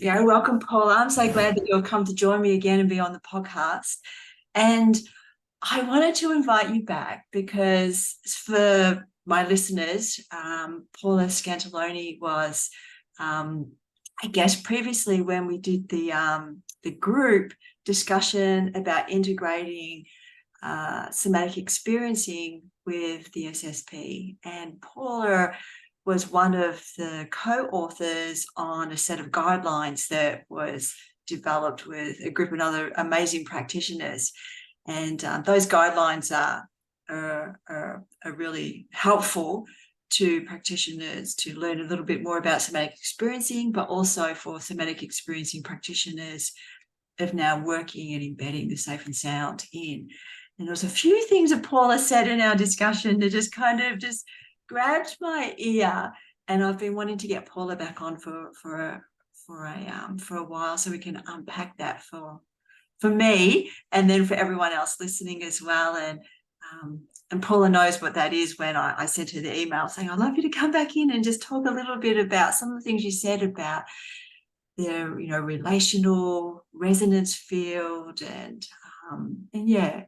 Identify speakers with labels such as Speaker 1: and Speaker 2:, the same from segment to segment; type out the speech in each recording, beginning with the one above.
Speaker 1: Yeah, welcome, Paula. I'm so glad that you've come to join me again and be on the podcast. And I wanted to invite you back because for my listeners, Paula Scatoloni was, I guess, previously when we did the group discussion about integrating somatic experiencing with the SSP. And Paula was one of the co-authors on a set of guidelines that was developed with a group of other amazing practitioners. And those guidelines are really helpful to practitioners to learn a little bit more about somatic experiencing, but also for somatic experiencing practitioners of now working and embedding the safe and sound in. And there was a few things that Paula said in our discussion that just kind of just grabbed my ear. And I've been wanting to get Paula back on for a while so we can unpack that for me and then for everyone else listening as well. And Paula knows what that is when I sent her the email saying, I'd love you to come back in and just talk a little bit about some of the things you said about the relational resonance field and yeah.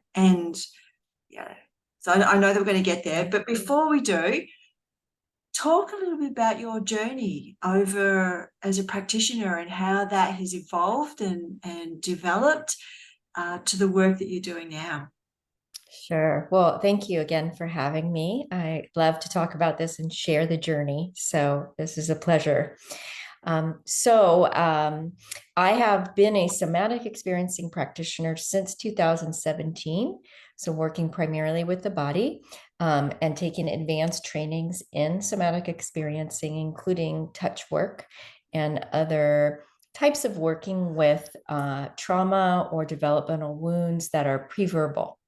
Speaker 1: So I know that we're going to get there, but before we do, talk a little bit about your journey over as a practitioner and how that has evolved and developed to the work that you're doing now.
Speaker 2: Sure. Well, thank you again for having me. I love to talk about this and share the journey. So this is a pleasure. I have been a somatic experiencing practitioner since 2017. So working primarily with the body and taking advanced trainings in somatic experiencing, including touch work and other types of working with trauma or developmental wounds that are pre-verbal.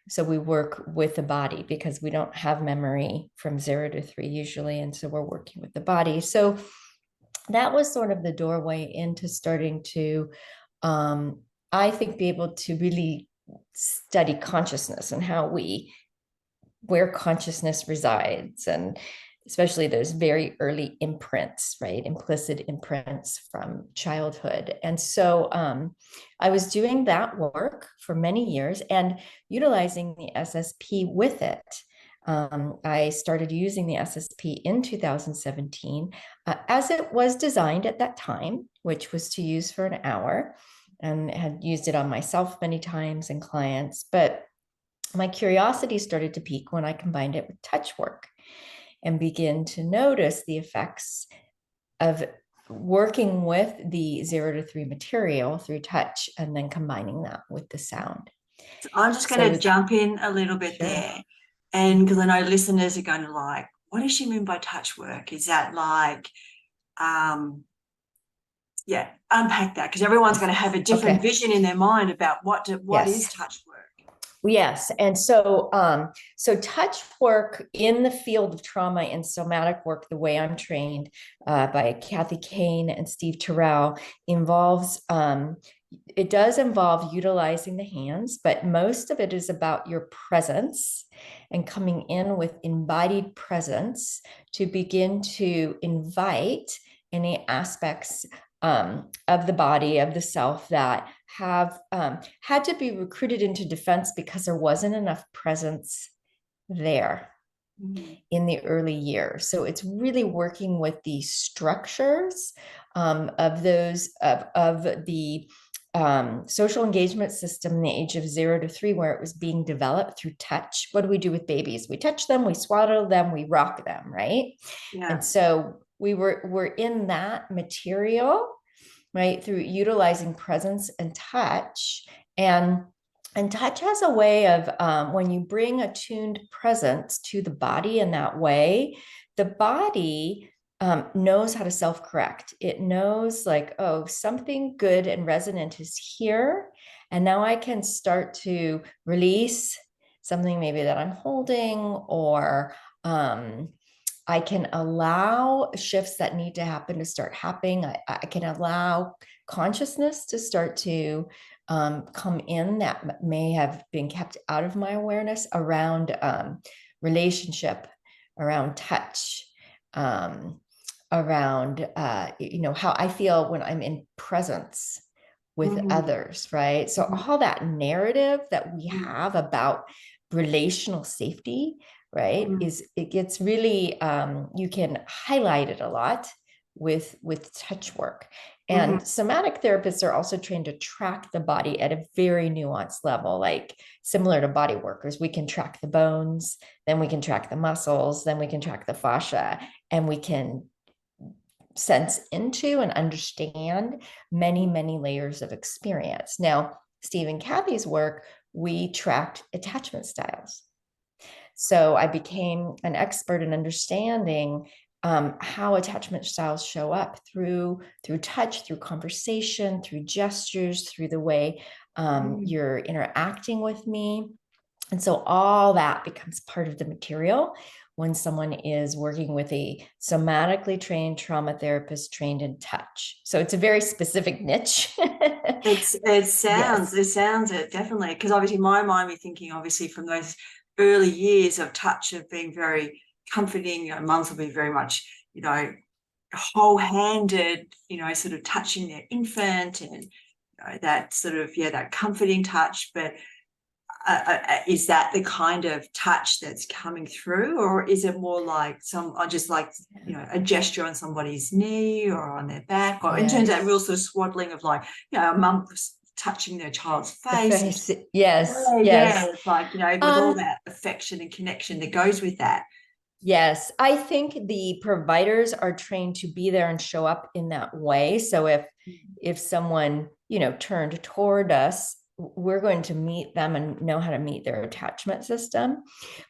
Speaker 2: So we work with the body because we don't have memory from 0 to 3 usually. And so we're working with the body. So that was sort of the doorway into starting to, I think, be able to really study consciousness and where consciousness resides, and especially those very early imprints, right? Implicit imprints from childhood. And so I was doing that work for many years and utilizing the SSP with it. I started using the SSP in 2017 as it was designed at that time, which was to use for an hour, and had used it on myself many times and clients. But my curiosity started to peak when I combined it with touch work and begin to notice the effects of working with the 0 to 3 material through touch and then combining that with the sound.
Speaker 1: So I'm just going to jump in a little bit there. And because I know listeners are going to like, what does she mean by touch work? Is that like, unpack that, because everyone's going to have a different vision in their mind about what is touch work.
Speaker 2: Yes. And so touch work in the field of trauma and somatic work, the way I'm trained by Kathy Kane and Steve Terrell, involves, it does involve utilizing the hands, but most of it is about your presence and coming in with embodied presence to begin to invite any aspects of the body, of the self, that have had to be recruited into defense because there wasn't enough presence there in the early years. So it's really working with the structures of the social engagement system in the age of 0 to 3, where it was being developed through touch. What do we do with babies? We touch them, we swaddle them, we rock them, right? Yeah. And so we're in that material, right, through utilizing presence and touch. And touch has a way of, when you bring attuned presence to the body in that way, the body knows how to self-correct. It knows like, oh, something good and resonant is here. And now I can start to release something maybe that I'm holding, or I can allow shifts that need to happen to start happening. I can allow consciousness to start to come in that may have been kept out of my awareness around relationship, around touch, around, how I feel when I'm in presence with others, right? So all that narrative that we have about relational safety, right, it gets really, you can highlight it a lot with touch work. And somatic therapists are also trained to track the body at a very nuanced level, like similar to body workers. We can track the bones, then we can track the muscles, then we can track the fascia, and we can sense into and understand many, many layers of experience. Now, Steve and Kathy's work, we tracked attachment styles. So I became an expert in understanding how attachment styles show up through touch, through conversation, through gestures, through the way you're interacting with me. And so all that becomes part of the material when someone is working with a somatically trained trauma therapist trained in touch. So it's a very specific niche.
Speaker 1: It sounds it definitely, because obviously my mind be thinking obviously from those early years of touch of being very comforting. Mums will be very much, whole-handed, sort of touching their infant, and that sort of that comforting touch. But is that the kind of touch that's coming through, or is it more like a gesture on somebody's knee or on their back, or in terms of that real sort of swaddling of a mum touching their child's face?
Speaker 2: Yes.
Speaker 1: It's like, with all that affection and connection that goes with that.
Speaker 2: Yes, I think the providers are trained to be there and show up in that way. So if someone, turned toward us, we're going to meet them and know how to meet their attachment system.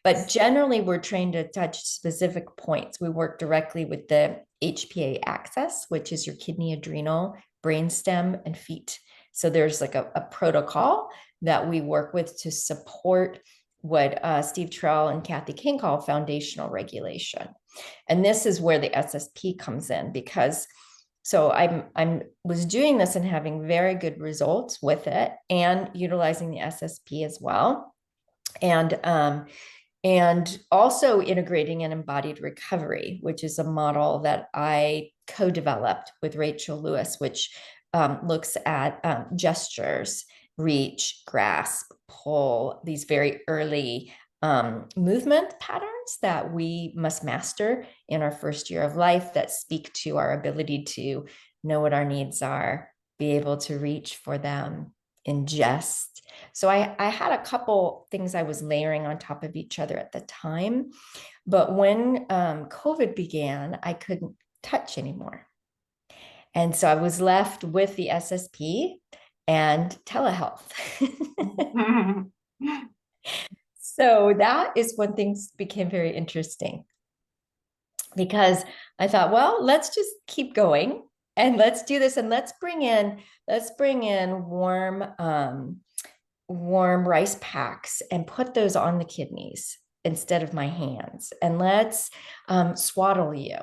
Speaker 2: But generally, we're trained to touch specific points. We work directly with the HPA axis, which is your kidney, adrenal, brainstem, and feet. So there's like a protocol that we work with to support what Steve Terrell and Kathy King call foundational regulation. And this is where the SSP comes in, because so I was doing this and having very good results with it, and utilizing the SSP as well. And also integrating an embodied recovery, which is a model that I co-developed with Rachel Lewis, which looks at gestures, reach, grasp, pull, these very early movement patterns that we must master in our first year of life, that speak to our ability to know what our needs are, be able to reach for them, ingest. So I had a couple things I was layering on top of each other at the time. But when COVID began, I couldn't touch anymore. And so I was left with the SSP and telehealth. So that is when things became very interesting, because I thought, well, let's just keep going and let's do this, and let's bring in warm rice packs and put those on the kidneys instead of my hands, and let's swaddle you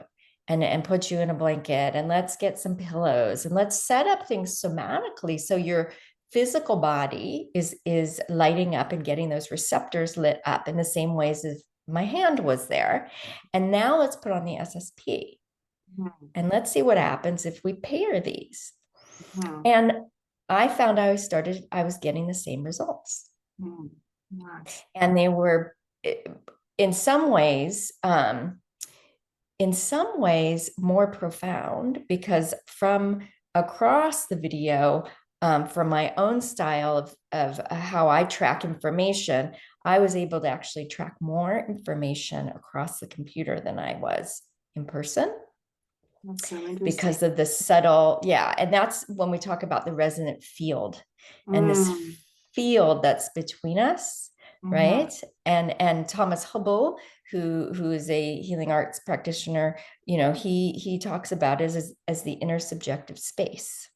Speaker 2: and put you in a blanket, and let's get some pillows, and let's set up things somatically so your physical body is lighting up and getting those receptors lit up in the same ways as my hand was there. And now let's put on the SSP and let's see what happens if we pair these. And I found I was getting the same results. Nice. And they were in some ways more profound, because from across the video, from my own style of how I track information, I was able to actually track more information across the computer than I was in person.
Speaker 1: That's so interesting.
Speaker 2: Because of the subtle, and that's when we talk about the resonant field and this field that's between us, right? And Thomas Hubble, who is a healing arts practitioner, he talks about it as the intersubjective space.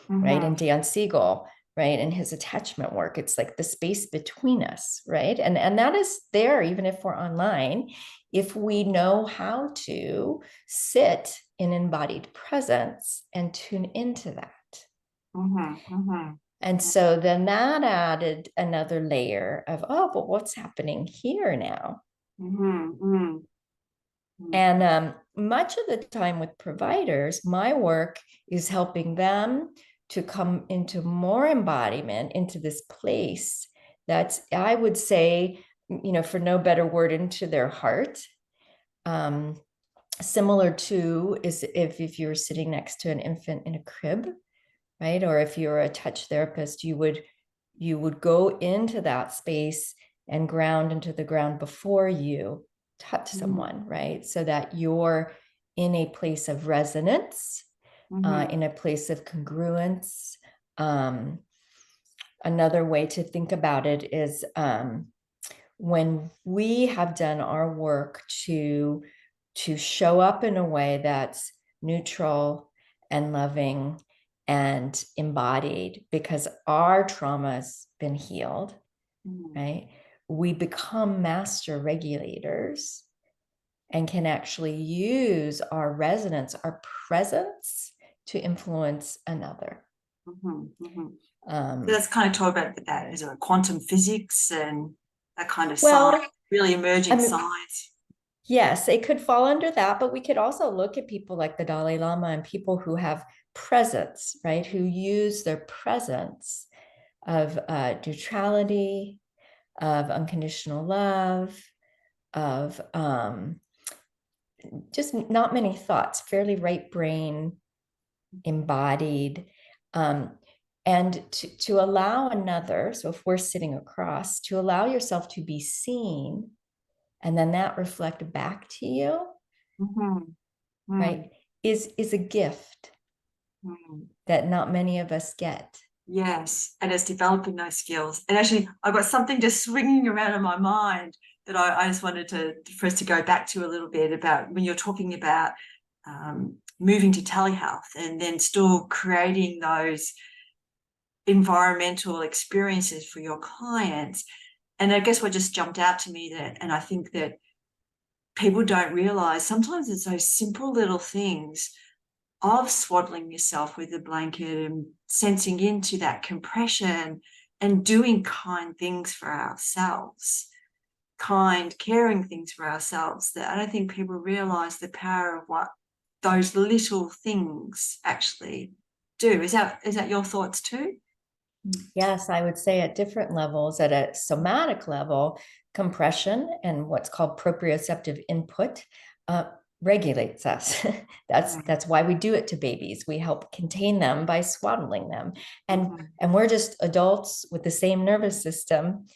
Speaker 2: Right? And Dan Siegel, right? And his attachment work, it's like the space between us, right? And that is there, even if we're online, if we know how to sit in embodied presence and tune into that. And so then that added another layer of, but what's happening here now? And much of the time with providers, my work is helping them to come into more embodiment, into this place that's, I would say, for no better word, into their heart. Similar to is if you're sitting next to an infant in a crib, right? Or if you're a touch therapist, you would go into that space and ground into the ground before you touch someone, right? So that you're in a place of resonance, in a place of congruence. Another way to think about it is when we have done our work to show up in a way that's neutral and loving and embodied, because our trauma's been healed, right? We become master regulators and can actually use our resonance, our presence, to influence another.
Speaker 1: So let's kind of talk about that. Is it quantum physics and that kind of science, really emerging science?
Speaker 2: Yes, it could fall under that, but we could also look at people like the Dalai Lama and people who have presence, right? Who use their presence of neutrality, of unconditional love, of just not many thoughts, fairly right brain, embodied, and to allow another. So if we're sitting across, to allow yourself to be seen, and then that reflect back to you, right, is a gift that not many of us get.
Speaker 1: Yes, and it's developing those skills. And actually, I've got something just swinging around in my mind that I just wanted for us to go back to a little bit about when you're talking about moving to telehealth and then still creating those environmental experiences for your clients. And I guess what just jumped out to me and I think that people don't realize sometimes it's those simple little things of swaddling yourself with a blanket and sensing into that compression and doing kind things for ourselves, kind, caring things for ourselves, that I don't think people realize the power of what those little things actually do. Is that your thoughts too?
Speaker 2: Yes, I would say at different levels. At a somatic level, compression and what's called proprioceptive input regulates us. That's why we do it to babies. We help contain them by swaddling them, and we're just adults with the same nervous system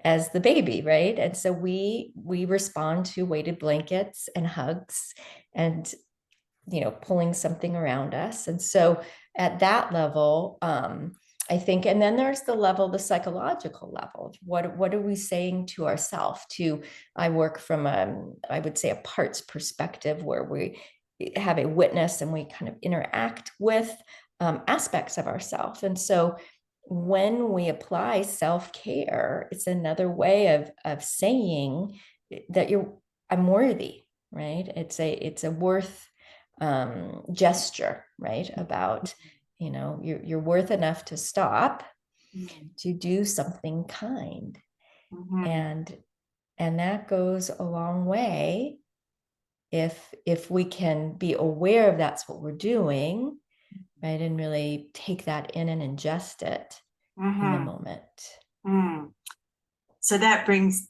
Speaker 2: as the baby, right? And so we respond to weighted blankets and hugs and pulling something around us. And so at that level, I think, and then there's the psychological level. What are we saying to ourselves? I work from I would say a parts perspective, where we have a witness and we kind of interact with aspects of ourselves. And so when we apply self-care, it's another way of saying that I'm worthy, right? It's a worth gesture, right? About you're worth enough to stop to do something kind, and that goes a long way if we can be aware of that's what we're doing, right, and really take that in and ingest it in the moment.
Speaker 1: So that brings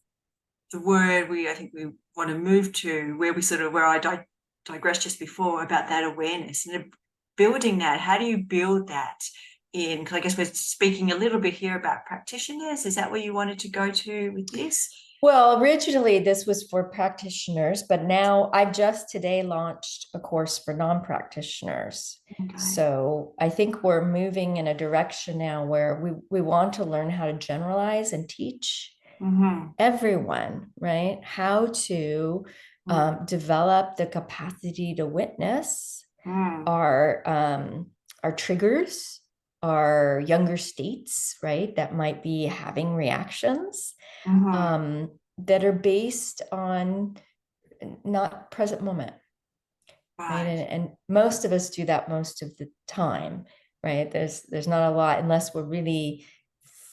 Speaker 1: the word I think we want to move to, where I digressed just before about that awareness and building that. How do you build that in? Because I guess we're speaking a little bit here about practitioners. Is that where you wanted to go to with this?
Speaker 2: Well, originally this was for practitioners, but now I've just today launched a course for non-practitioners. Okay. So I think we're moving in a direction now where we want to learn how to generalize and teach everyone, right? How to develop the capacity to witness our triggers, our younger states, right? That might be having reactions that are based on not present moment. Right. And most of us do that most of the time, right? There's not a lot, unless we're really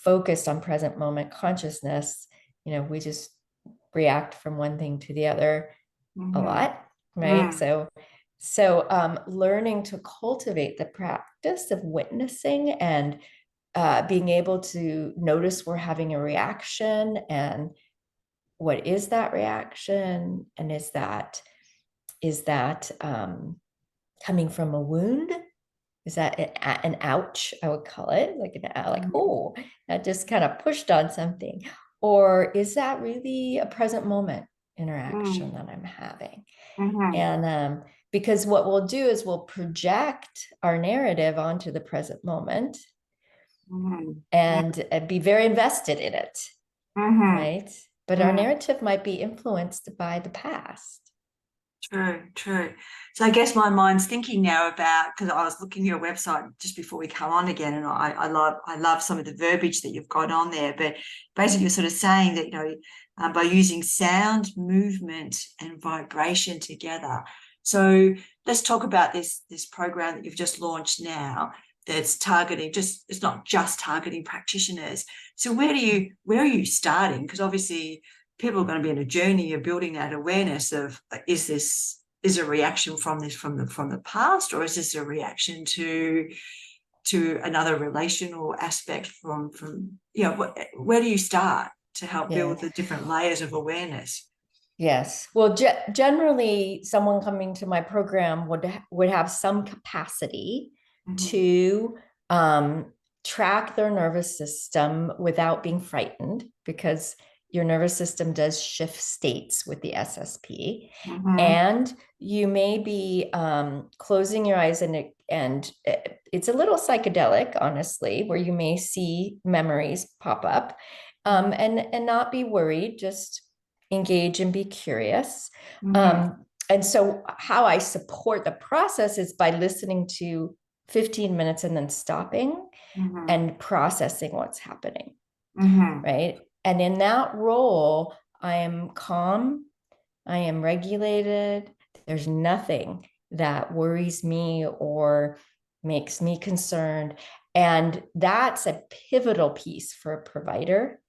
Speaker 2: focused on present moment consciousness, we just react from one thing to the other a lot. right? So learning to cultivate the practice of witnessing and being able to notice we're having a reaction, and what is that reaction, and is that coming from a wound? Is that an ouch? I would call it like oh, that just kind of pushed on something, or is that really a present moment interaction that I'm having? And because what we'll do is we'll project our narrative onto the present moment and be very invested in it, right? But our narrative might be influenced by the past.
Speaker 1: True. So I guess my mind's thinking now about, because I was looking at your website just before we come on again, and I love some of the verbiage that you've got on there. But basically, you're sort of saying that by using sound, movement, and vibration together. So let's talk about this program that you've just launched now. That's targeting it's not just targeting practitioners. So where are you starting? Because obviously people are going to be in a journey of building that awareness of, is a reaction from the past, or is this a reaction to another relational aspect from where do you start to help build the different layers of awareness?
Speaker 2: Yes. Well, generally, someone coming to my program would have some capacity to track their nervous system without being frightened, because your nervous system does shift states with the SSP. And you may be closing your eyes, and it's a little psychedelic, honestly, where you may see memories pop up, and not be worried, just engage and be curious. And so how I support the process is by listening to 15 minutes and then stopping and processing what's happening, right? And in that role, I am calm, I am regulated. There's nothing that worries me or makes me concerned. And that's a pivotal piece for a provider,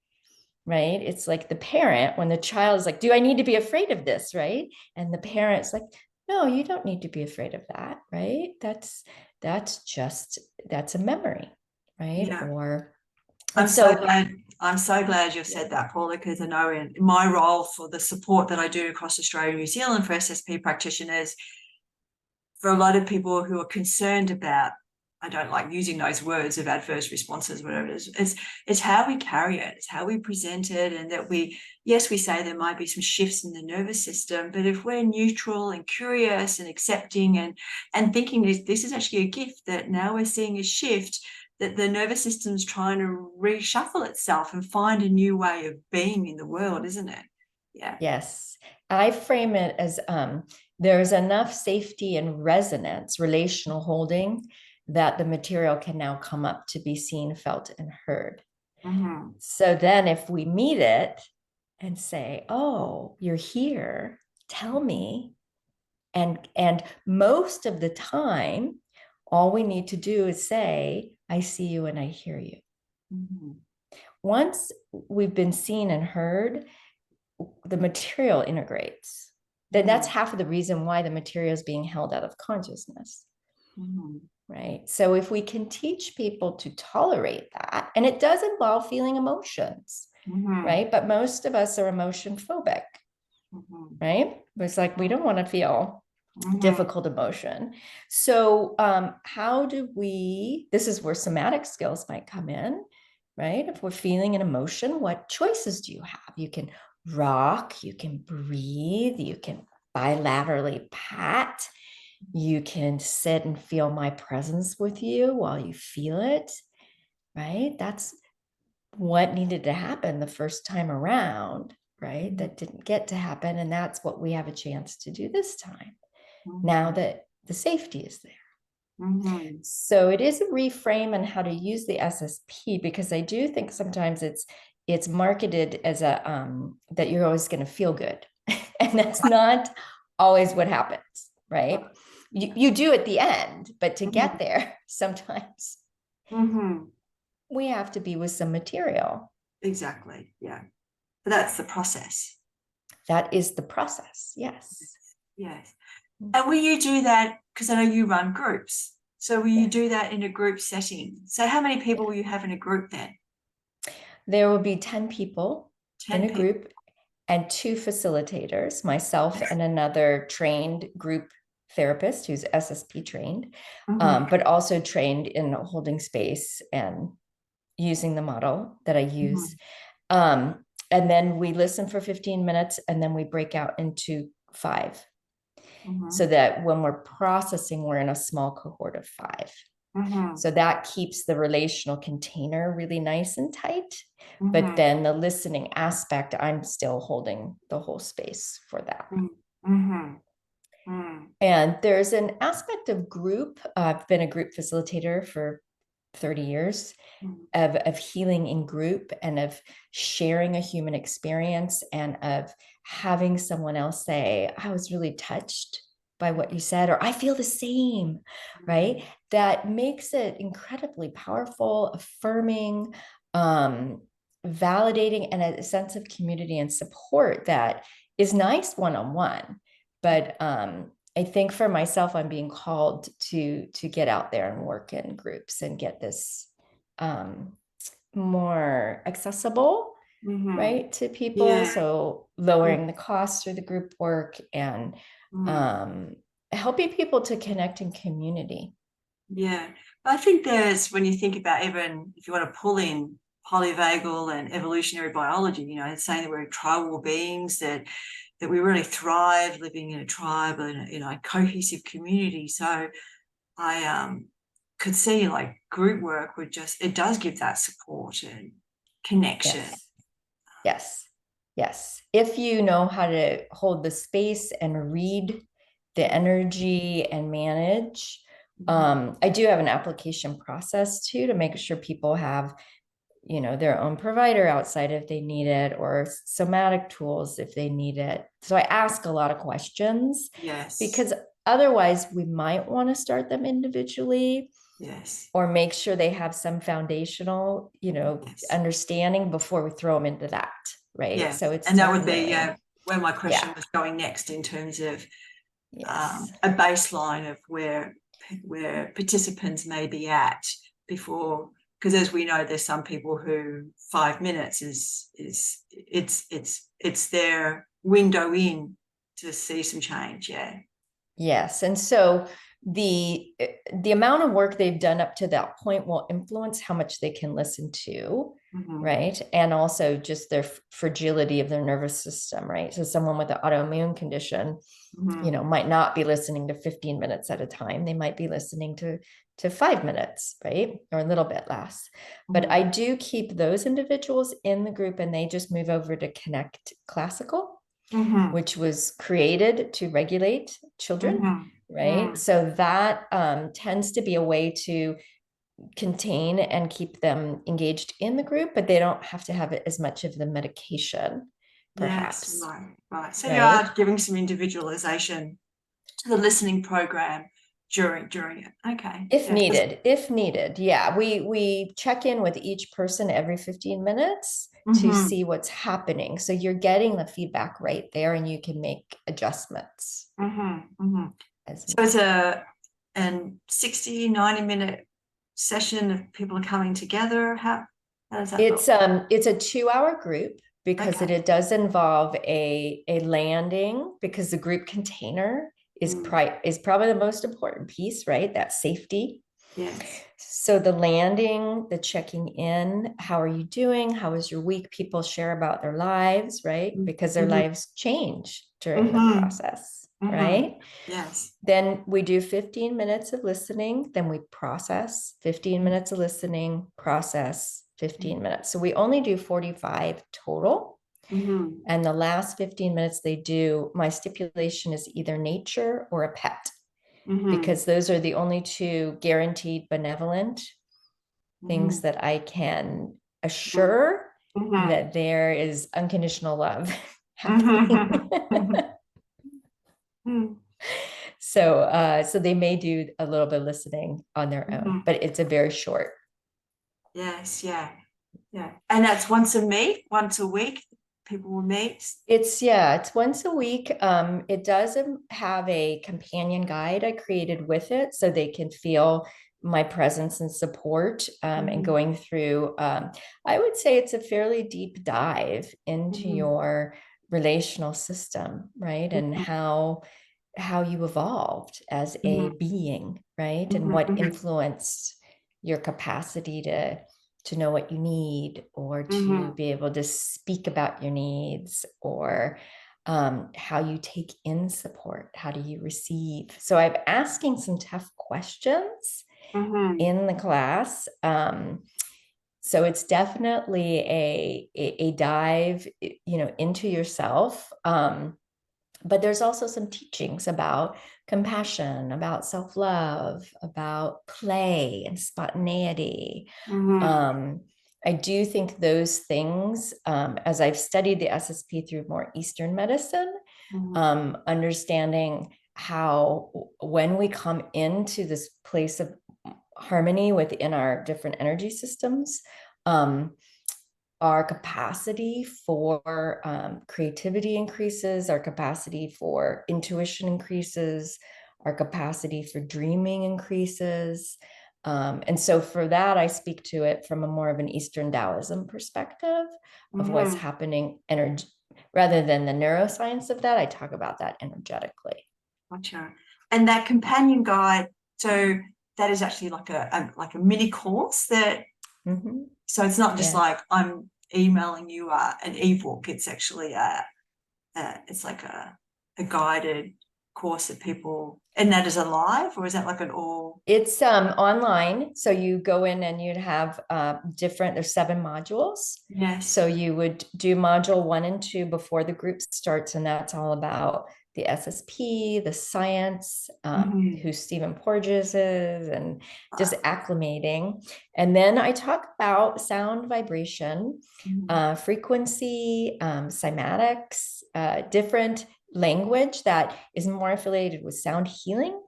Speaker 2: right? It's like the parent, when the child is like, do I need to be afraid of this, right? And the parent's like, no, you don't need to be afraid of that, right? That's a memory, right?
Speaker 1: Yeah. I'm so glad you've said that, Paula, because I know in my role for the support that I do across Australia and New Zealand for SSP practitioners, for a lot of people who are concerned about, I don't like using those words of adverse responses, whatever it is, it's how we carry it, it's how we present it, and that we say there might be some shifts in the nervous system, but if we're neutral and curious and accepting and thinking this is actually a gift, that now we're seeing a shift, that the nervous system's trying to reshuffle itself and find a new way of being in the world, isn't it? Yeah.
Speaker 2: Yes. I frame it as there's enough safety and resonance, relational holding, that the material can now come up to be seen, felt, and heard. So then if we meet it and say, oh, you're here, tell me. And most of the time, all we need to do is say, I see you and I hear you. Once we've been seen and heard, the material integrates. Then that's half of the reason why the material is being held out of consciousness. Right? So if we can teach people to tolerate that, and it does involve feeling emotions, right? But most of us are emotion phobic, right? It's like we don't want to feel difficult emotion. So how do we, this is where somatic skills might come in, right? If we're feeling an emotion, what choices do you have? You can rock, you can breathe, you can bilaterally pat, you can sit and feel my presence with you while you feel it, right? That's what needed to happen the first time around, right? That didn't get to happen. And that's what we have a chance to do this time, now that the safety is there. So it is a reframe on how to use the SSP, because I do think sometimes it's marketed as a that you're always going to feel good. And that's not always what happens, right? You do at the end, but to get there, sometimes we have to be with some material.
Speaker 1: Exactly. Yeah. But that's the process.
Speaker 2: That is the process. Yes.
Speaker 1: Yes. And will you do that, because I know you run groups, so will you do that in a group setting? So how many people will you have in a group then?
Speaker 2: There will be 10 people in
Speaker 1: 10
Speaker 2: a
Speaker 1: people.
Speaker 2: group and 2 facilitators, myself and another trained group therapist who's SSP trained, but also trained in holding space and using the model that I use. And then we listen for 15 minutes and then we break out into 5. So that when we're processing, we're in a small cohort of 5. So that keeps the relational container really nice and tight. But then the listening aspect, I'm still holding the whole space for that. And there's an aspect of group. I've been a group facilitator for 30 years of healing in group and of sharing a human experience and of having someone else say, I was really touched by what you said, or I feel the same, right? That makes it incredibly powerful, affirming, validating, and a sense of community and support that is nice one-on-one. But I think for myself, I'm being called to get out there and work in groups and get this more accessible, right, to people. So lowering the cost through the group work and helping people to connect in community.
Speaker 1: Yeah, but I think there's, when you think about, even if you want to pull in polyvagal and evolutionary biology, it's saying that we're tribal beings, that we really thrive living in a tribe and a cohesive community. So I could see like group work it does give that support and connection.
Speaker 2: Yes. If you know how to hold the space and read the energy and manage, I do have an application process too, to make sure people have, their own provider outside if they need it, or somatic tools if they need it. So I ask a lot of questions.
Speaker 1: Yes.
Speaker 2: Because otherwise we might want to start them individually.
Speaker 1: Yes.
Speaker 2: Or make sure they have some foundational, understanding before we throw them into that, right?
Speaker 1: Yeah.
Speaker 2: So it's,
Speaker 1: and that would be where my question was going next, in terms of a baseline of where participants may be at before, because as we know, there's some people who 5 minutes is it's their window in to see some change.
Speaker 2: Yes. And so the amount of work they've done up to that point will influence how much they can listen to, right? And also just their fragility of their nervous system, right? So someone with an autoimmune condition, might not be listening to 15 minutes at a time. They might be listening to 5 minutes, right? Or a little bit less. But I do keep those individuals in the group, and they just move over to Connect Classical, which was created to regulate children, right? So that tends to be a way to contain and keep them engaged in the group, but they don't have to have as much of the medication, perhaps.
Speaker 1: Yes, right. So you are giving some individualization to the listening program during it. Okay.
Speaker 2: If needed. Yeah. We check in with each person every 15 minutes to see what's happening. So you're getting the feedback right there, and you can make adjustments.
Speaker 1: So it's a 60, 90-minute session of people coming together. How does that look?
Speaker 2: It's a 2-hour group, because it does involve a landing, because the group container is probably the most important piece, right? That safety.
Speaker 1: Yes.
Speaker 2: So the landing, the checking in, how are you doing? How was your week? People share about their lives, right? Because their lives change during the process, right?
Speaker 1: Yes.
Speaker 2: Then we do 15 minutes of listening, then we process, 15 minutes of listening, process, 15 minutes. So we only do 45 total. And the last 15 minutes my stipulation is either nature or a pet, because those are the only 2 guaranteed benevolent things that I can assure that there is unconditional love happening. So they may do a little bit of listening on their own, but it's a very short.
Speaker 1: Yes. Yeah. And that's once a week. people will meet?
Speaker 2: It's once a week. It does have a companion guide I created with it so they can feel my presence and support, and going through, I would say it's a fairly deep dive into your relational system, right? And how you evolved as a being, right? And what influenced your capacity to know what you need, or to be able to speak about your needs, or how you take in support, how do you receive. So I'm asking some tough questions in the class. So it's definitely a dive, into yourself. But there's also some teachings about compassion, about self-love, about play and spontaneity. I do think those things, as I've studied the SSP through more Eastern medicine, understanding how when we come into this place of harmony within our different energy systems, our capacity for creativity increases, our capacity for intuition increases, our capacity for dreaming increases. And so for that, I speak to it from a more of an Eastern Taoism perspective of what's happening rather than the neuroscience of that. I talk about that energetically.
Speaker 1: Gotcha. And that companion guide, so that is actually like a mini course that, so it's not just like I'm emailing you an ebook. It's actually it's like a guided course that people, and that is alive, or is that like an all?
Speaker 2: It's online. So you go in and you'd have there's 7 modules.
Speaker 1: Yes.
Speaker 2: So you would do module 1 and 2 before the group starts, and that's all about the SSP, the science, who Stephen Porges is, and just acclimating. And then I talk about sound, vibration, frequency, cymatics, different language that is more affiliated with sound healing.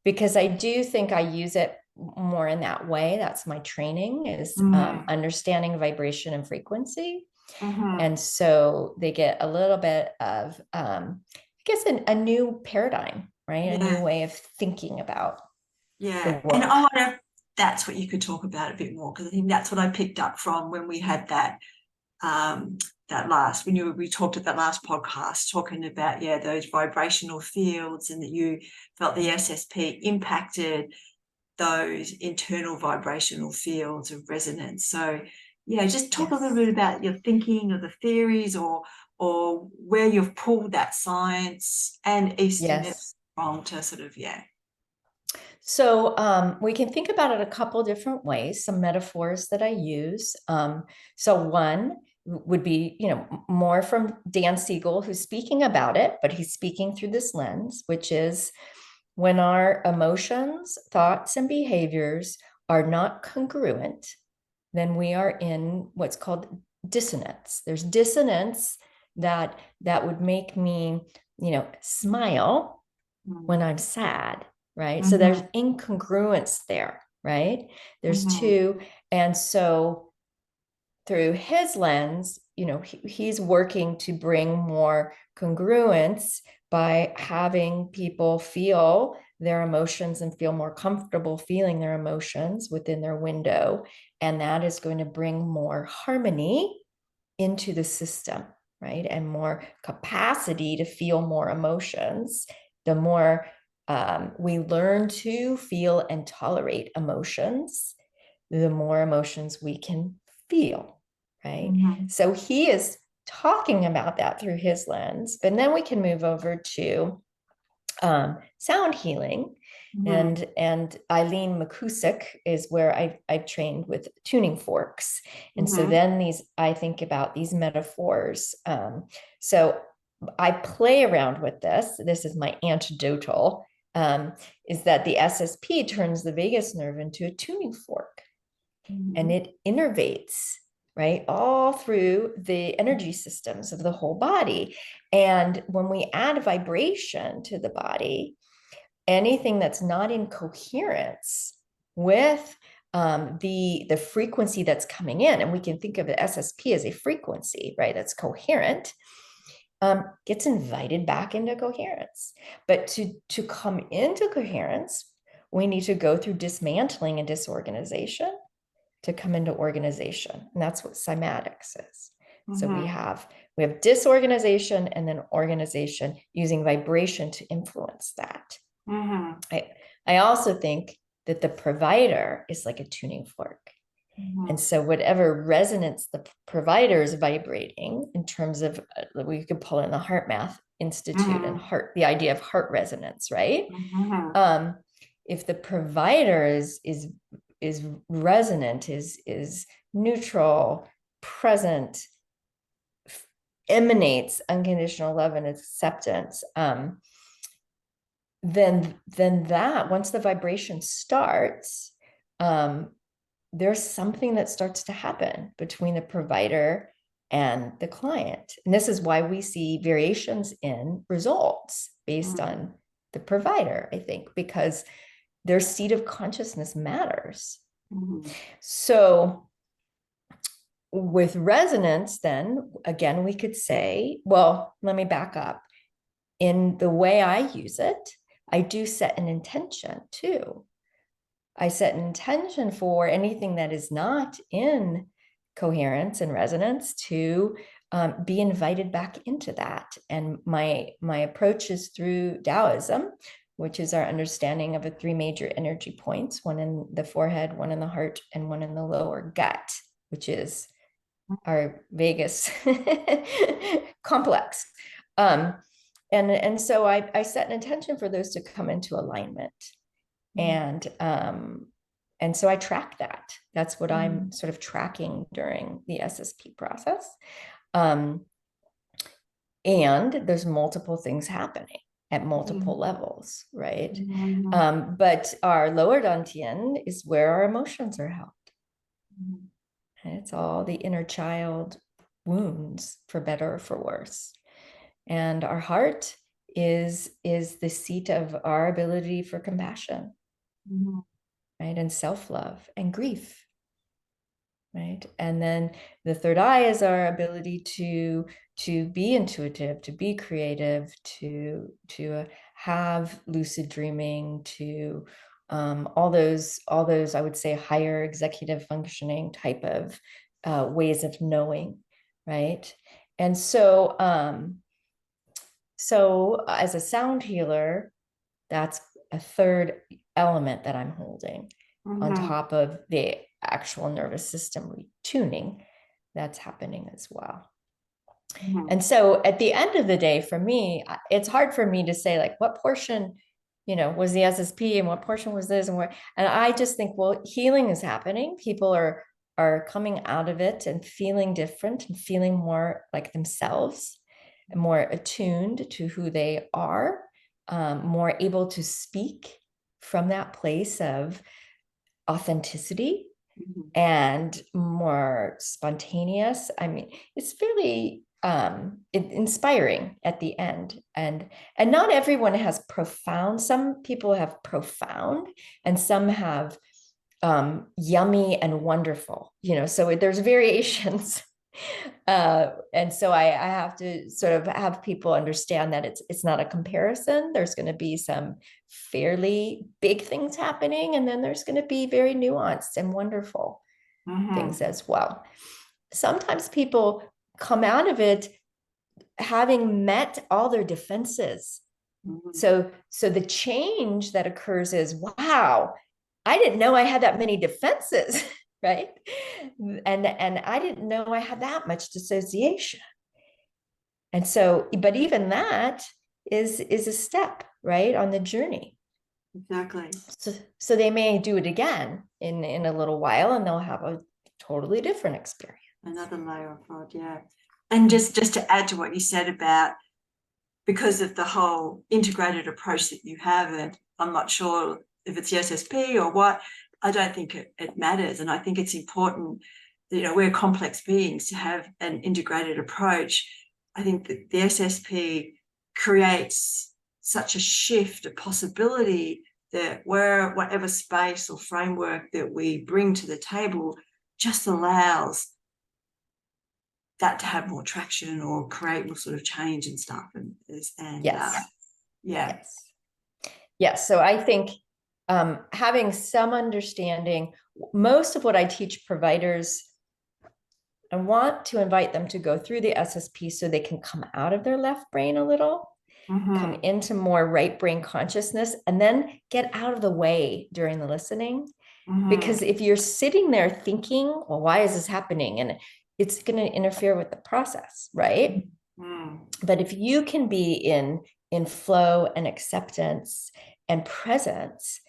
Speaker 2: Because I do think I use it more in that way. That's my training, is understanding vibration and frequency. And so they get a little bit of, I guess, a new paradigm, right? A new way of thinking about the work.
Speaker 1: And I wonder if that's what you could talk about a bit more, because I think that's what I picked up from when we had that we talked at that last podcast, talking about those vibrational fields, and that you felt the SSP impacted those internal vibrational fields of resonance. So just talk a little bit about your thinking, or the theories, or where you've pulled that science and Eastern from to sort of
Speaker 2: So we can think about it a couple different ways, some metaphors that I use. So one would be, more from Dan Siegel, who's speaking about it, but he's speaking through this lens, which is when our emotions, thoughts, and behaviors are not congruent, then we are in what's called dissonance. There's dissonance that would make me, smile when I'm sad, right? So there's incongruence there, right? There's two. And so through his lens, he's working to bring more congruence by having people feel their emotions and feel more comfortable feeling their emotions within their window. And that is going to bring more harmony into the system, right? And more capacity to feel more emotions. The more we learn to feel and tolerate emotions, the more emotions we can feel, right? So he is talking about that through his lens. But then we can move over to sound healing. And Eileen McCusick is where I've trained with tuning forks. And so then I think about these metaphors. So I play around with this. This is my antidotal, is that the SSP turns the vagus nerve into a tuning fork, and it innervates, right, all through the energy systems of the whole body. And when we add vibration to the body, anything that's not in coherence with the frequency that's coming in, and we can think of the SSP as a frequency, right? That's coherent, gets invited back into coherence. But to come into coherence, we need to go through dismantling and disorganization to come into organization. And that's what cymatics is. So we have disorganization and then organization, using vibration to influence that. I also think that the provider is like a tuning fork. And so whatever resonance the provider is vibrating in terms of, we could pull in the Heart Math Institute and the idea of heart resonance, right? If the provider is resonant, is neutral, present, emanates unconditional love and acceptance, then that, once the vibration starts, there's something that starts to happen between the provider and the client. And this is why we see variations in results based on the provider, I think, because their seat of consciousness matters. So with resonance, then again, we could say, well, let me back up. In the way I use it, I do set an intention too. I set an intention for anything that is not in coherence and resonance to be invited back into that. And my approach is through Taoism, which is our understanding of the three major energy points, one in the forehead, one in the heart, and one in the lower gut, which is our vagus complex. And so I set an intention for those to come into alignment. And so I track that. That's what I'm sort of tracking during the SSP process. And there's multiple things happening at multiple levels, right? But our lower dantian is where our emotions are held. And it's all the inner child wounds, for better or for worse. And our heart is the seat of our ability for compassion, right? And self-love and grief, right? And then the third eye is our ability to be intuitive, to be creative, to have lucid dreaming, to all those I would say higher executive functioning type of ways of knowing, right? And so as a sound healer, that's a third element that I'm holding on top of the actual nervous system retuning that's happening as well. And so at the end of the day, for me, it's hard for me to say like what portion, was the SSP and what portion was this and I just think, well, healing is happening. People are coming out of it and feeling different and feeling more like themselves and more attuned to who they are, more able to speak from that place of authenticity and more spontaneous. I mean, it's really inspiring at the end. And not everyone has profound. Some people have profound and some have yummy and wonderful, so there's variations. And so I have to sort of have people understand that it's not a comparison. There's going to be some fairly big things happening, and then there's going to be very nuanced and wonderful things as well. Sometimes people come out of it having met all their defenses. So the change that occurs is, wow, I didn't know I had that many defenses. Right. And I didn't know I had that much dissociation. And so, but even that is a step, right, on the journey.
Speaker 1: Exactly.
Speaker 2: So they may do it again in a little while, and they'll have a totally different experience.
Speaker 1: Another layer of God, yeah. And just to add to what you said about, because of the whole integrated approach that you have, and I'm not sure if it's the SSP or what, I don't think it matters. And I think it's important, we're complex beings, to have an integrated approach. I think that the SSP creates such a shift, a possibility that whatever space or framework that we bring to the table just allows that to have more traction or create more sort of change and stuff. And
Speaker 2: Yes.
Speaker 1: Yeah.
Speaker 2: Yes. So I think having some understanding, most of what I teach providers, I want to invite them to go through the SSP so they can come out of their left brain a little, come into more right brain consciousness, and then get out of the way during the listening. Because if you're sitting there thinking, well, why is this happening? And it's going to interfere with the process, right? But if you can be in flow and acceptance and presence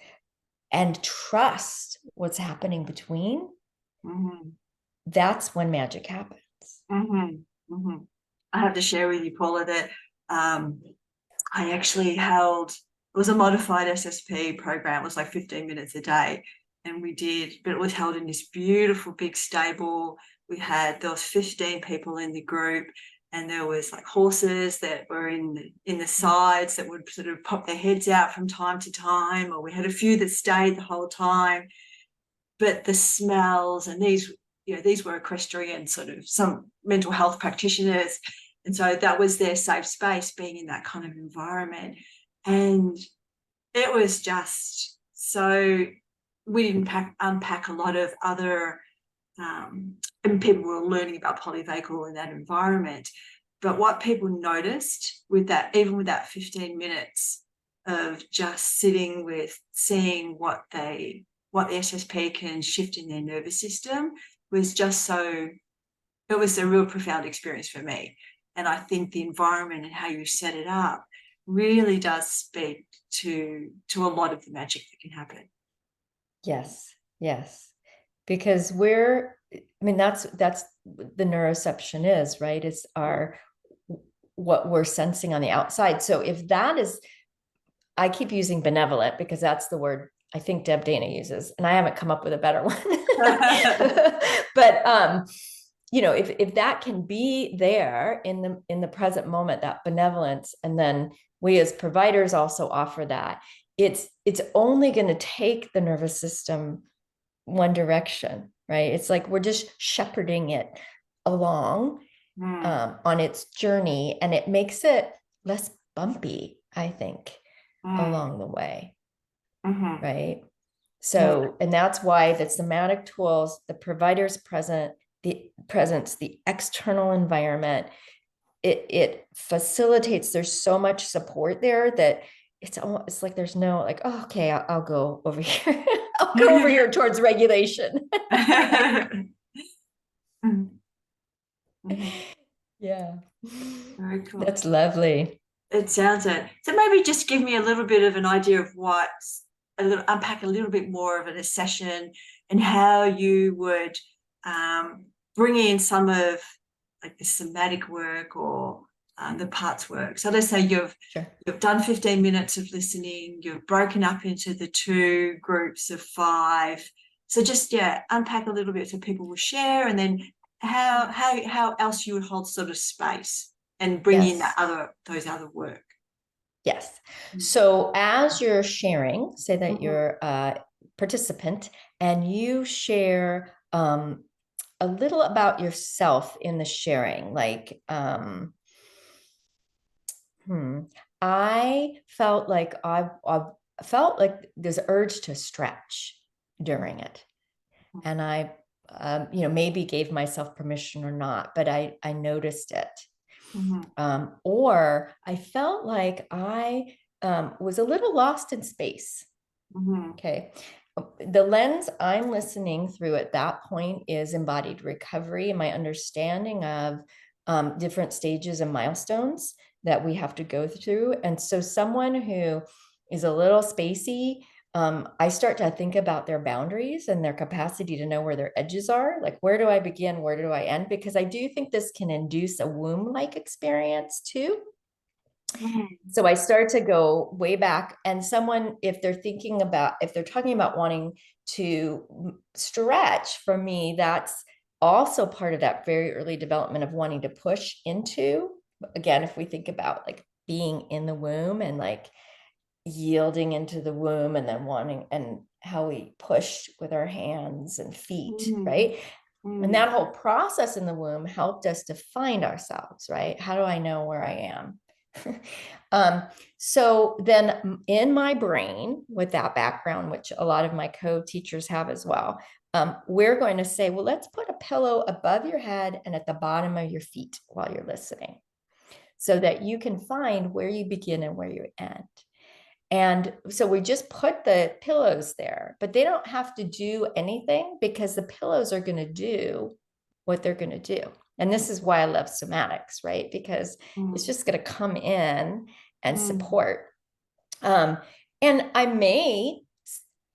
Speaker 2: and trust what's happening between, that's when magic happens.
Speaker 1: I have to share with you, Paula, that I actually held, it was a modified SSP program. It was like 15 minutes a day. And we did, but it was held in this beautiful big stable. There was 15 people in the group, and there was like horses that were in the sides that would sort of pop their heads out from time to time, or we had a few that stayed the whole time. But the smells, and these were equestrian, sort of some mental health practitioners. And so that was their safe space, being in that kind of environment. And it was just so, we didn't unpack a lot of other, and people were learning about polyvagal in that environment. But what people noticed with that, even with that 15 minutes of just sitting with, seeing what the SSP can shift in their nervous system, was just so, it was a real profound experience for me. And I think the environment and how you set it up really does speak to a lot of the magic that can happen.
Speaker 2: Yes. Because that's the neuroception is, right? It's what we're sensing on the outside. So if that is, I keep using benevolent because that's the word I think Deb Dana uses, and I haven't come up with a better one. But if that can be there in the present moment, that benevolence, and then we as providers also offer that, it's only going to take the nervous system one direction, right? It's like we're just shepherding it along on its journey, and it makes it less bumpy, I think, along the way. Right. So, and that's why the somatic tools, the provider's presence, the external environment, it facilitates, there's so much support there that it's like there's no like, oh, okay, I'll go over here. I'll go over here towards regulation. Yeah.
Speaker 1: Very cool.
Speaker 2: That's lovely.
Speaker 1: It sounds it. So maybe just give me a little bit of an idea of unpack a little bit more of a session, and how you would bring in some of like the somatic work or the parts work. So let's say you've done 15 minutes of listening, you've broken up into the 2 groups of 5. So just unpack a little bit so people will share, and then how else you would hold sort of space and bring in those other work.
Speaker 2: Yes. So as you're sharing, say that you're a participant and you share a little about yourself in the sharing, like I felt like I felt like this urge to stretch during it, and I maybe gave myself permission or not, but I noticed it. Or I felt like I was a little lost in space. Okay. The lens I'm listening through at that point is embodied recovery and my understanding of different stages and milestones that we have to go through. And so someone who is a little spacey, I start to think about their boundaries and their capacity to know where their edges are. Like, where do I begin? Where do I end? Because I do think this can induce a womb-like experience too. So I start to go way back, and someone, if they're talking about wanting to stretch, for me, that's also part of that very early development of wanting to push into, again, if we think about like being in the womb and like yielding into the womb and then wanting, and how we push with our hands and feet, right? And that whole process in the womb helped us to find ourselves, right? How do I know where I am? So then in my brain, with that background, which a lot of my co-teachers have as well, we're going to say, well, let's put a pillow above your head and at the bottom of your feet while you're listening, so that you can find where you begin and where you end. And so we just put the pillows there, but they don't have to do anything, because the pillows are going to do what they're going to do. And this is why I love somatics, right? Because it's just going to come in and support. And I may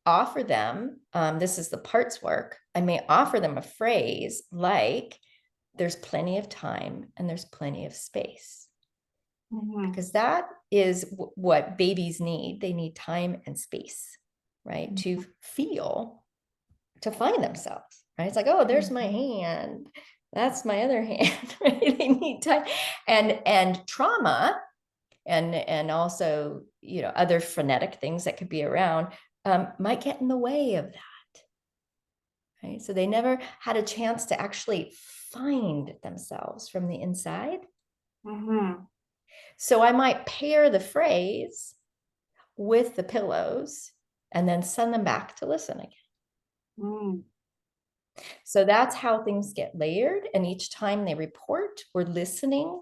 Speaker 2: offer them, this is the parts work, I may offer them a phrase like, there's plenty of time and there's plenty of space. Because that is what babies need. They need time and space, right? To feel, to find themselves, right? It's like, oh, there's my hand. That's my other hand, right? They need time. And trauma and also, you know, other frenetic things that could be around might get in the way of that, right? So they never had a chance to actually find themselves from the inside. So I might pair the phrase with the pillows and then send them back to listen again. So that's how things get layered. And each time they report, we're listening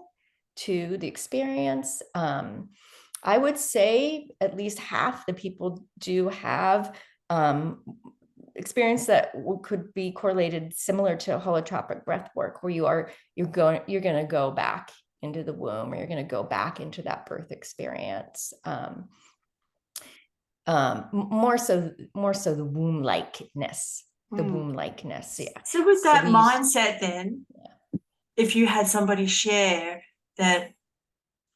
Speaker 2: to the experience. I would say at least half the people do have experience that could be correlated similar to holotropic breath work, where you're going to go back into the womb, or you're going to go back into that birth experience. More so the womb-likeness, yeah.
Speaker 1: So with that mindset then, if you had somebody share that,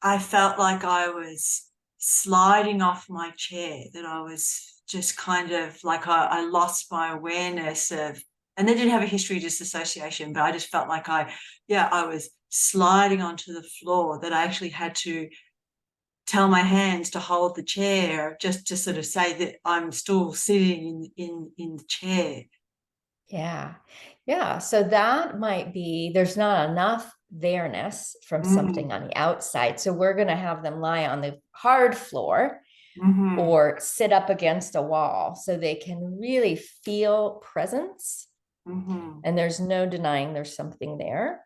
Speaker 1: I felt like I was sliding off my chair, that I was just kind of like, I lost my awareness of, and they didn't have a history of disassociation, but I just felt like I was sliding onto the floor, that I actually had to tell my hands to hold the chair, just to sort of say that I'm still sitting in the chair.
Speaker 2: Yeah. So that might be, there's not enough there-ness from something on the outside. So we're going to have them lie on the hard floor or sit up against a wall, so they can really feel presence. And there's no denying there's something there.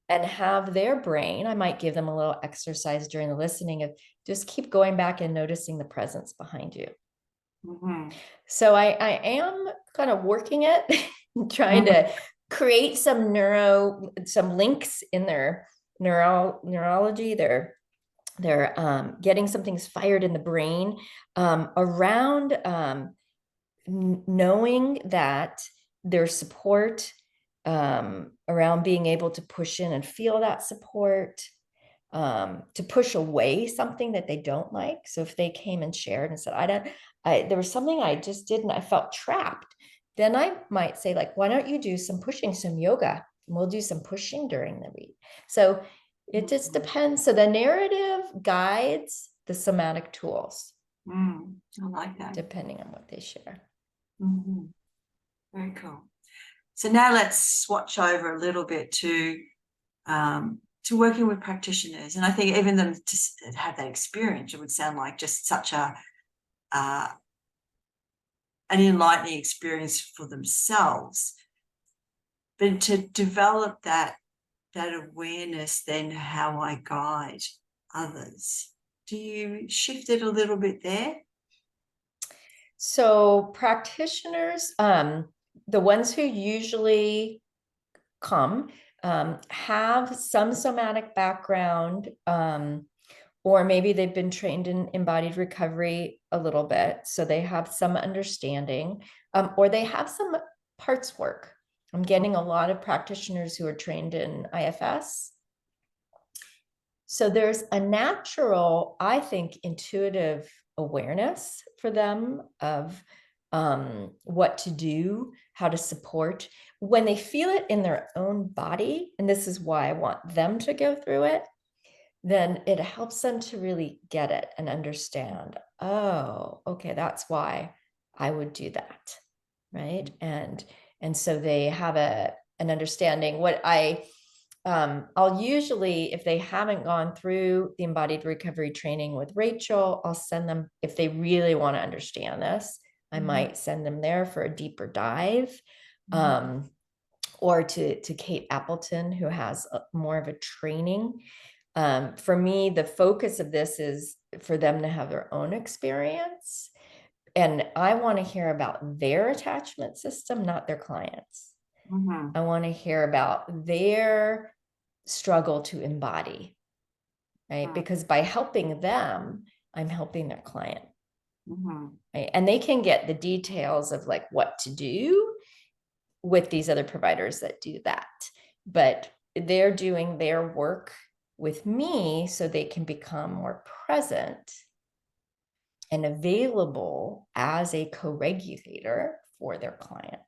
Speaker 2: And have their brain, I might give them a little exercise during the listening of just keep going back and noticing the presence behind you. So I am kind of working it, trying to create some links in their neurology. They're getting some things fired in the brain around knowing that there's support, around being able to push in and feel that support, to push away something that they don't like. So if they came and shared and said, there was something I just did and I felt trapped, then I might say, like, why don't you do some pushing, some yoga, and we'll do some pushing during the read. So it just depends. So the narrative guides the somatic tools.
Speaker 1: I like that.
Speaker 2: Depending on what they share.
Speaker 1: Very cool. So now let's swatch over a little bit to working with practitioners. And I think even them to have that experience, it would sound like just such an enlightening experience for themselves. But to develop that awareness, then how I guide others. Do you shift it a little bit there?
Speaker 2: So practitioners, the ones who usually come, have some somatic background, or maybe they've been trained in embodied recovery a little bit, so they have some understanding, or they have some parts work. I'm getting a lot of practitioners who are trained in IFS. So there's a natural, I think, intuitive awareness for them of what to do, how to support. When they feel it in their own body, and this is why I want them to go through it, then it helps them to really get it and understand, oh, okay, that's why I would do that, right? And so they have an understanding. What I'll usually, if they haven't gone through the embodied recovery training with Rachel, I'll send them, if they really want to understand this, I might send them there for a deeper dive. Or to Kate Appleton, who has more of a training. For me, the focus of this is for them to have their own experience. And I want to hear about their attachment system, not their clients. I want to hear about their struggle to embody, right? Because by helping them, I'm helping their client. Right? And they can get the details of like what to do with these other providers that do that. But they're doing their work with me so they can become more present and available as a co-regulator for their client.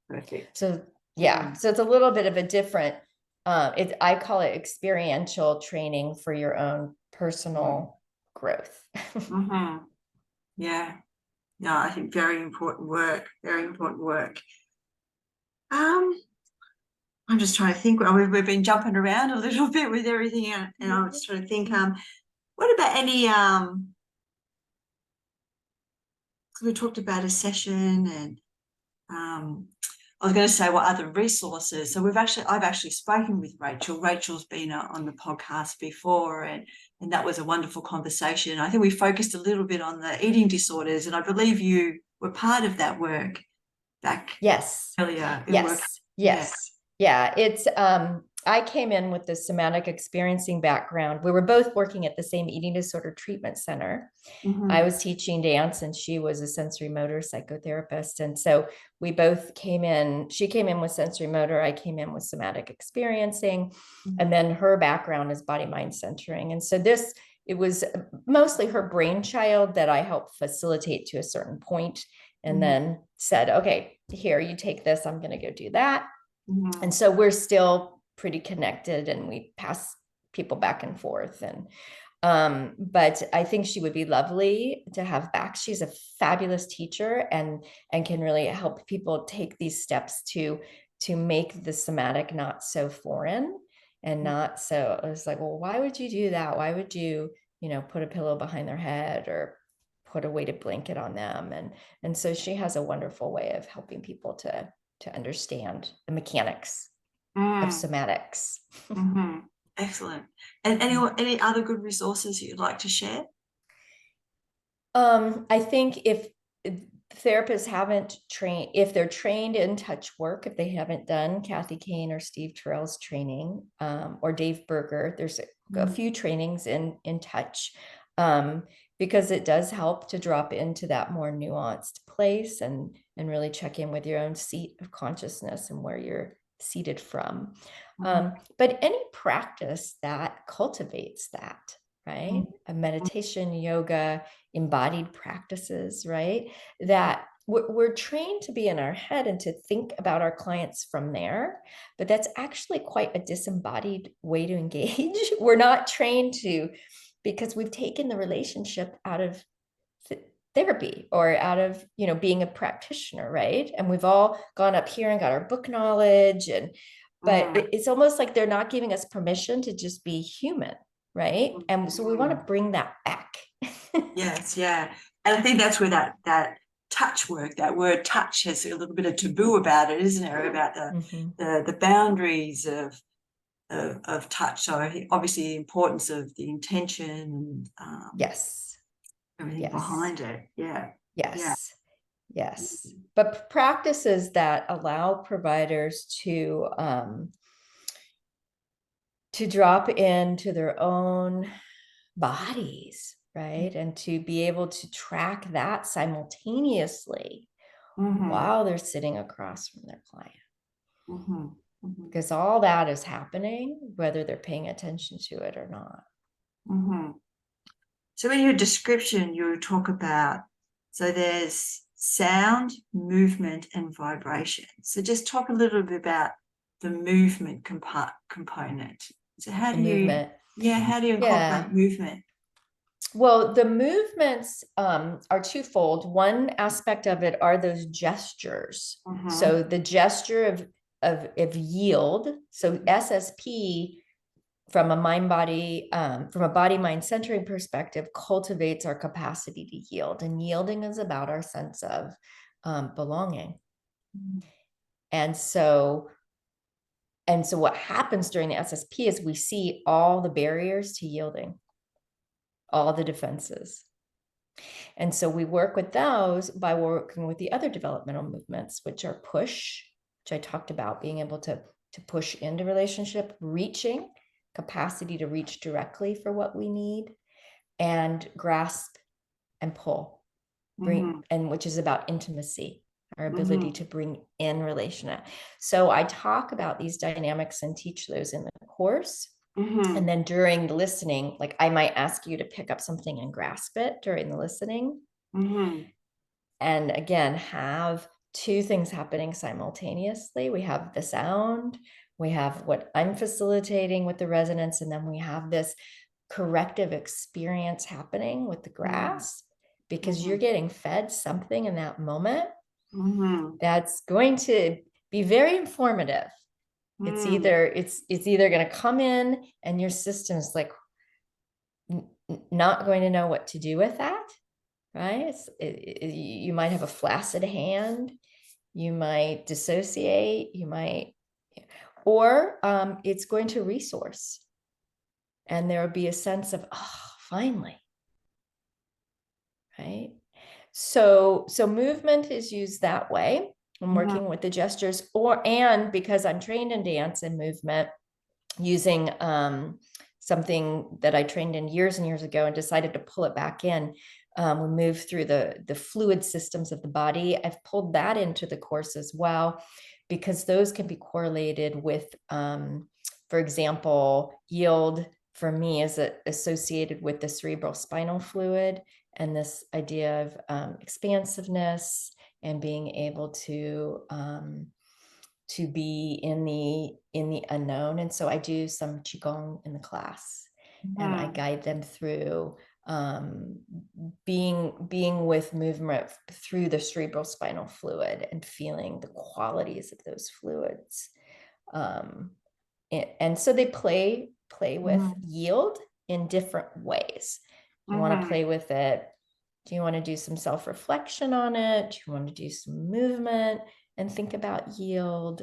Speaker 1: Perfect.
Speaker 2: So yeah, so it's a little bit of a different, I call it experiential training for your own personal growth.
Speaker 1: Yeah. No, I think very important work. Very important work. I'm just trying to think. We've been jumping around a little bit with everything, and I was trying to think. What about any? We talked about a session, and I was going to say what other resources. So I've actually spoken with Rachel. Rachel's been on the podcast before, and that was a wonderful conversation. I think we focused a little bit on the eating disorders, and I believe you were part of that work back earlier.
Speaker 2: Yeah, it's I came in with the somatic experiencing background. We were both working at the same eating disorder treatment center. I was teaching dance and she was a sensory motor psychotherapist. And so we both came in, she came in with sensory motor, I came in with somatic experiencing, and then her background is body mind centering. And so it was mostly her brainchild that I helped facilitate to a certain point, and then said, okay, here, you take this, I'm going to go do that. And so we're still pretty connected and we pass people back and forth. And but I think she would be lovely to have back. She's a fabulous teacher and can really help people take these steps to make the somatic not so foreign and not so, it's like, well, why would you do that? Why would you, put a pillow behind their head or put a weighted blanket on them? And so she has a wonderful way of helping people to understand the mechanics of somatics.
Speaker 1: Excellent. And any other good resources you'd like to share?
Speaker 2: I think if therapists haven't trained, if they're trained in touch work, if they haven't done Kathy Kane or Steve Terrell's training, or Dave Berger, there's a few trainings in touch, because it does help to drop into that more nuanced place and really check in with your own seat of consciousness and where you're seated from. But any practice that cultivates that, right? A meditation, yoga, embodied practices, right? That we're trained to be in our head and to think about our clients from there, but that's actually quite a disembodied way to engage. We're not trained to, because we've taken the relationship out of therapy or out of, being a practitioner, right? And we've all gone up here and got our book knowledge, but it's almost like they're not giving us permission to just be human, right? And so we want to bring that back.
Speaker 1: Yes, yeah. And I think that's where that touch work, that word touch, has a little bit of taboo about it, isn't it? About the boundaries of touch. So obviously the importance of the intention and everything behind it.
Speaker 2: Yes. But practices that allow providers to drop into their own bodies, right? And to be able to track that simultaneously while they're sitting across from their client. Because all that is happening, whether they're paying attention to it or not.
Speaker 1: So in your description, you talk about, so there's sound, movement, and vibration. So just talk a little bit about the movement component. So how
Speaker 2: the
Speaker 1: do you,
Speaker 2: movement.
Speaker 1: how do you
Speaker 2: Yeah.
Speaker 1: incorporate movement?
Speaker 2: Well, the movements are twofold. One aspect of it are those gestures. So the gesture of yield. So SSP, from a body-mind centering perspective, cultivates our capacity to yield. And yielding is about our sense of belonging. And so what happens during the SSP is we see all the barriers to yielding, all the defenses. And so we work with those by working with the other developmental movements, which are push, which I talked about, being able to push into relationship, reaching, capacity to reach directly for what we need, and grasp and pull, and which is about intimacy, our ability to bring in relationship. So I talk about these dynamics and teach those in the course. And then during the listening, like I might ask you to pick up something and grasp it during the listening. And again, have two things happening simultaneously. We have the sound, we have what I'm facilitating with the resonance, and then we have this corrective experience happening with the grasp, because you're getting fed something in that moment that's going to be very informative. It's either going to come in and your system is like not going to know what to do with that, right? You might have a flaccid hand, you might dissociate, or it's going to resource, and there will be a sense of, oh, finally, right? So movement is used that way. I'm working with the gestures, and because I'm trained in dance and movement, using something that I trained in years and years ago and decided to pull it back in. We moved through the fluid systems of the body. I've pulled that into the course as well, because those can be correlated with, for example, yield for me is associated with the cerebral spinal fluid and this idea of expansiveness and being able to be in the unknown. And so I do some qigong in the class, and I guide them through being with movement through the cerebral spinal fluid and feeling the qualities of those fluids. And so they play with yield in different ways. You want to play with it? Do you want to do some self-reflection on it? Do you want to do some movement and think about yield?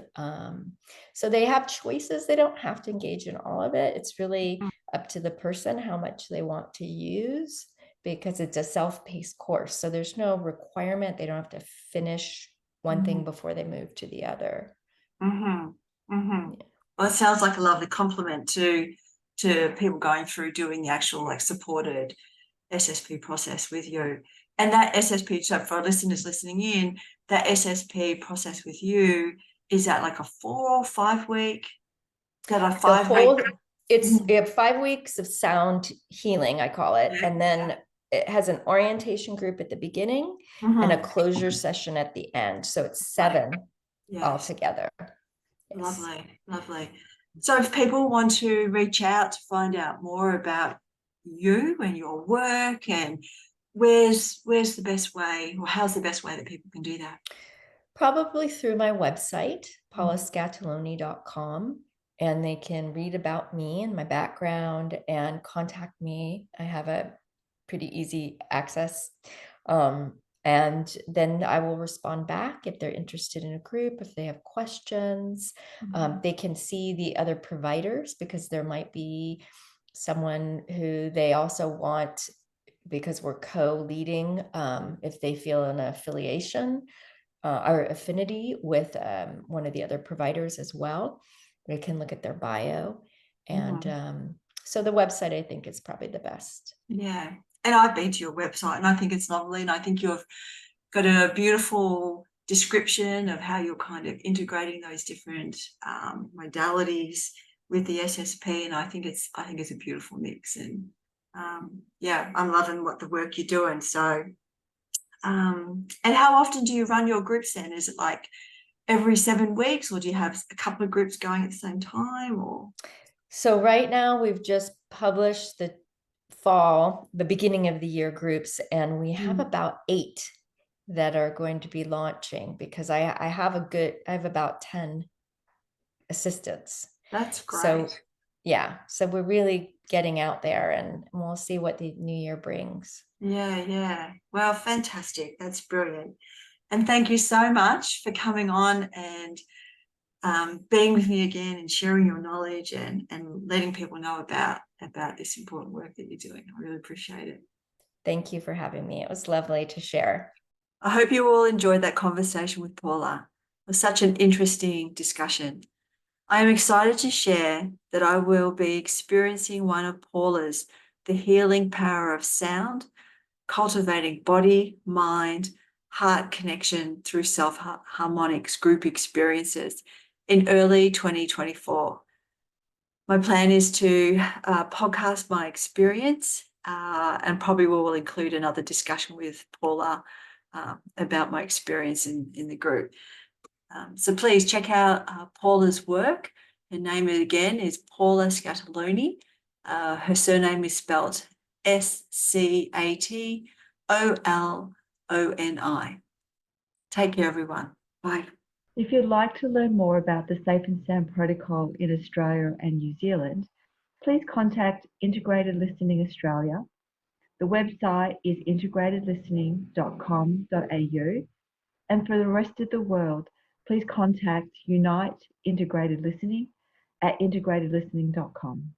Speaker 2: So they have choices. They don't have to engage in all of it. It's really up to the person how much they want to use, because it's a self-paced course. So there's no requirement. They don't have to finish one thing before they move to the other.
Speaker 1: Well, it sounds like a lovely compliment to people going through doing the actual like supported SSP process with you. And that SSP, so for our listeners listening in, that SSP process with you, is that like a 4 or 5 week? Is that a 5 week?
Speaker 2: It's 5 weeks of sound healing, I call it. And then it has an orientation group at the beginning and a closure session at the end. So it's 7 altogether. Yes.
Speaker 1: Lovely. So if people want to reach out to find out more about you and your work, and where's the best way, or how's the best way that people can do that?
Speaker 2: Probably through my website, paulascatoloni.com, and they can read about me and my background and contact me. I have a pretty easy access. And then I will respond back if they're interested in a group, if they have questions. They can see the other providers, because there might be someone who they also want, because we're co-leading, if they feel an affiliation or affinity with one of the other providers as well. They can look at their bio. And so the website, I think, is probably the best.
Speaker 1: Yeah. And I've been to your website, and I think it's lovely. And I think you've got a beautiful description of how you're kind of integrating those different modalities with the SSP. And I think it's a beautiful mix. And I'm loving what the work you're doing. So, and how often do you run your groups then? Is it like every 7 weeks, or do you have a couple of groups going at the same time? Or
Speaker 2: So right now we've just published the beginning of the year groups, and we have about 8 that are going to be launching, because I have about 10 assistants.
Speaker 1: That's great.
Speaker 2: So yeah, so we're really getting out there, and we'll see what the new year brings.
Speaker 1: Yeah. Well, fantastic. That's brilliant. And thank you so much for coming on and being with me again and sharing your knowledge and letting people know about this important work that you're doing. I really appreciate it.
Speaker 2: Thank you for having me. It was lovely to share.
Speaker 1: I hope you all enjoyed that conversation with Paula. It was such an interesting discussion. I am excited to share that I will be experiencing one of Paula's The Healing Power of Sound, Cultivating Body, Mind, Heart Connection through Self-Harmonics group experiences in early 2024. My plan is to podcast my experience and probably will include another discussion with Paula about my experience in the group. So please check out Paula's work. Her name again is Paula Scatoloni. Her surname is spelled Scatoloni. Take care, everyone. Bye.
Speaker 3: If you'd like to learn more about the Safe and Sound protocol in Australia and New Zealand, please contact Integrated Listening Australia. The website is integratedlistening.com.au, and for the rest of the world, please contact Unite Integrated Listening at integratedlistening.com.